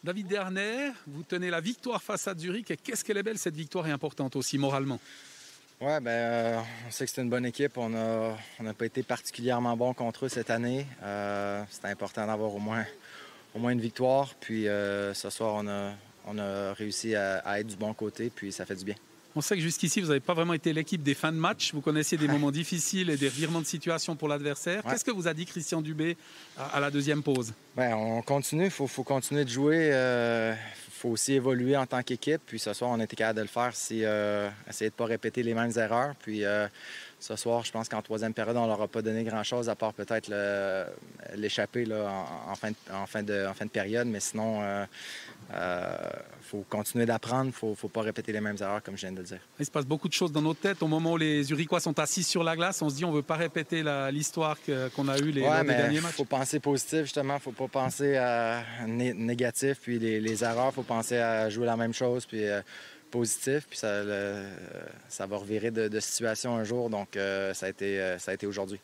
David Desharnais, vous tenez la victoire face à Zurich. Et qu'est-ce qu'elle est belle, cette victoire est importante aussi moralement. Ouais, on sait que c'est une bonne équipe. On n'a pas été particulièrement bon contre eux cette année. C'était important d'avoir au moins une victoire. Puis ce soir, on a réussi à être du bon côté, puis ça fait du bien. On sait que jusqu'ici, vous n'avez pas vraiment été l'équipe des fins de match. Vous connaissiez des moments difficiles et des revirements de situation pour l'adversaire. Ouais. Qu'est-ce que vous a dit Christian Dubé à la deuxième pause? On continue. Il faut continuer de jouer. Faut aussi évoluer en tant qu'équipe. Puis ce soir, on a été capable de le faire. Essayer de ne pas répéter les mêmes erreurs. Puis ce soir, je pense qu'en troisième période, on ne leur a pas donné grand-chose, à part peut-être l'échapper en fin de période. Mais sinon, faut continuer d'apprendre. Faut pas répéter les mêmes erreurs, comme je viens de le dire. Il se passe beaucoup de choses dans notre tête. Au moment où les Zurichois sont assis sur la glace, on se dit on ne veut pas répéter l'histoire qu'on a eue lors des derniers matchs. Il faut penser positif, justement. Il ne faut pas penser négatif. Puis les erreurs, il faut penser à jouer la même chose. Puis positif. Puis ça va revirer de situation un jour. Donc, ça a été aujourd'hui.